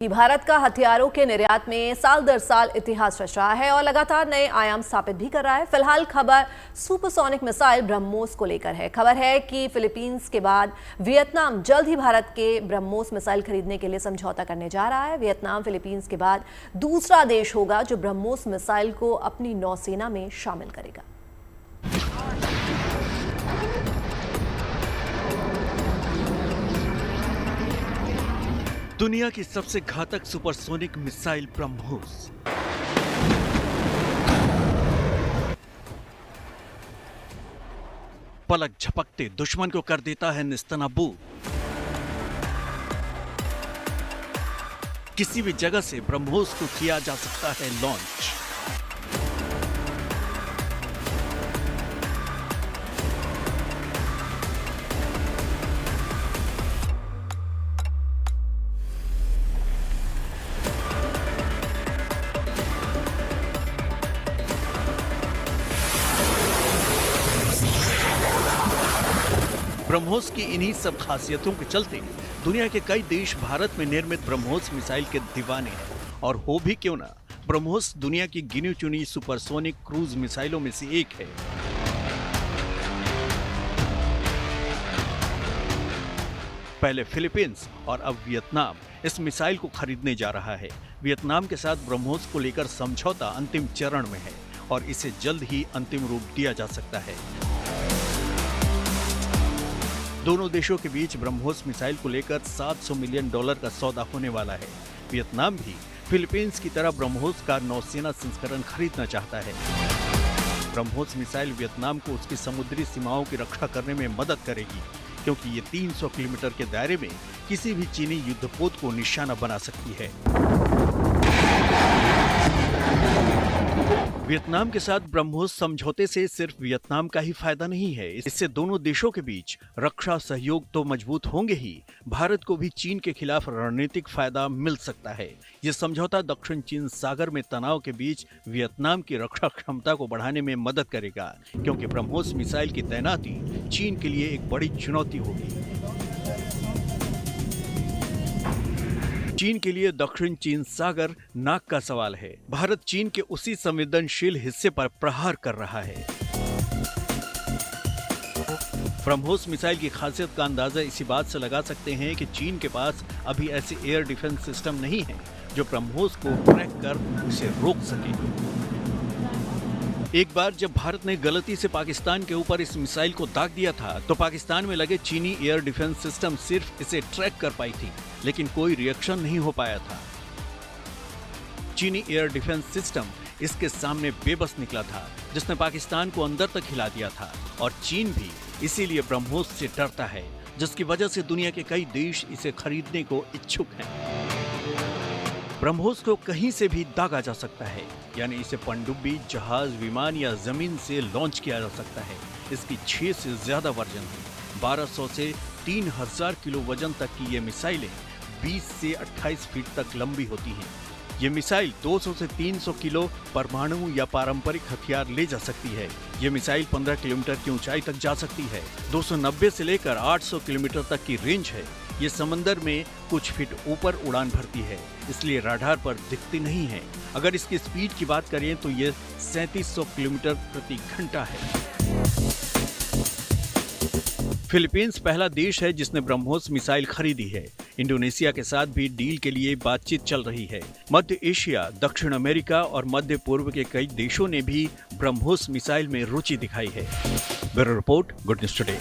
कि भारत का हथियारों के निर्यात में साल दर साल इतिहास रच रहा है और लगातार नए आयाम स्थापित भी कर रहा है। फिलहाल खबर सुपरसोनिक मिसाइल ब्रह्मोस को लेकर है। खबर है कि फिलीपींस के बाद वियतनाम जल्द ही भारत के ब्रह्मोस मिसाइल खरीदने के लिए समझौता करने जा रहा है। वियतनाम फिलीपींस के बाद दूसरा देश होगा जो ब्रह्मोस मिसाइल को अपनी नौसेना में शामिल करेगा। दुनिया की सबसे घातक सुपरसोनिक मिसाइल ब्रह्मोस पलक झपकते दुश्मन को कर देता है नेस्तनाबूद। किसी भी जगह से ब्रह्मोस को किया जा सकता है लॉन्च। ब्रह्मोस की इन्हीं सब खासियतों के चलते दुनिया के कई देश भारत में निर्मित ब्रह्मोस मिसाइल के दीवाने हैं। और हो भी क्यों ना, ब्रह्मोस दुनिया की गिनी चुनी सुपरसोनिक क्रूज मिसाइलों में से एक है। पहले फिलीपींस और अब वियतनाम इस मिसाइल को खरीदने जा रहा है। वियतनाम के साथ ब्रह्मोस को लेकर समझौता अंतिम चरण में है और इसे जल्द ही अंतिम रूप दिया जा सकता है। दोनों देशों के बीच ब्रह्मोस मिसाइल को लेकर $700 मिलियन का सौदा होने वाला है। वियतनाम भी फिलीपींस की तरह ब्रह्मोस का नौसेना संस्करण खरीदना चाहता है। ब्रह्मोस मिसाइल वियतनाम को उसकी समुद्री सीमाओं की रक्षा करने में मदद करेगी, क्योंकि ये 300 किलोमीटर के दायरे में किसी भी चीनी युद्धपोत को निशाना बना सकती है। वियतनाम के साथ ब्रह्मोस समझौते से सिर्फ वियतनाम का ही फायदा नहीं है, इससे दोनों देशों के बीच रक्षा सहयोग तो मजबूत होंगे ही, भारत को भी चीन के खिलाफ रणनीतिक फायदा मिल सकता है। यह समझौता दक्षिण चीन सागर में तनाव के बीच वियतनाम की रक्षा क्षमता को बढ़ाने में मदद करेगा, क्योंकि ब्रह्मोस मिसाइल की तैनाती चीन के लिए एक बड़ी चुनौती होगी। चीन के लिए दक्षिण चीन सागर नाक का सवाल है। भारत चीन के उसी संवेदनशील हिस्से पर प्रहार कर रहा है। ब्रह्मोस मिसाइल की खासियत का अंदाजा इसी बात से लगा सकते हैं कि चीन के पास अभी ऐसे एयर डिफेंस सिस्टम नहीं है जो ब्रह्मोस को ट्रैक कर उसे रोक सके। एक बार जब भारत ने गलती से पाकिस्तान के ऊपर इस मिसाइल को दाग दिया था, तो पाकिस्तान में लगे चीनी एयर डिफेंस सिस्टम सिर्फ इसे ट्रैक कर पाई थी, लेकिन कोई रिएक्शन नहीं हो पाया था। चीनी एयर डिफेंस सिस्टम इसके सामने बेबस निकला था, जिसने पाकिस्तान को अंदर तक हिला दिया था। और चीन भी इसीलिए ब्रह्मोस से डरता है, जिसकी वजह से दुनिया के कई देश इसे खरीदने को इच्छुक हैं। ब्रह्मोस को कहीं से भी दागा जा सकता है, यानी इसे पनडुब्बी, जहाज, विमान या जमीन से लॉन्च किया जा सकता है। इसकी 6 से ज्यादा वर्जन है। 1200 से 3000 किलो वजन तक की ये मिसाइलें 20 से 28 फीट तक लंबी होती हैं। ये मिसाइल 200 से 300 किलो परमाणु या पारंपरिक हथियार ले जा सकती है। ये मिसाइल 15 किलोमीटर की ऊंचाई तक जा सकती है। 290 से लेकर 800 किलोमीटर तक की रेंज है। ये समंदर में कुछ फीट ऊपर उड़ान भरती है, इसलिए राडार पर दिखती नहीं है। अगर इसकी स्पीड की बात करें तो ये 3700 किलोमीटर प्रति घंटा है। फिलीपींस पहला देश है जिसने ब्रह्मोस मिसाइल खरीदी है। इंडोनेशिया के साथ भी डील के लिए बातचीत चल रही है। मध्य एशिया, दक्षिण अमेरिका और मध्य पूर्व के कई देशों ने भी ब्रह्मोस मिसाइल में रुचि दिखाई है। Bureau report, good news today.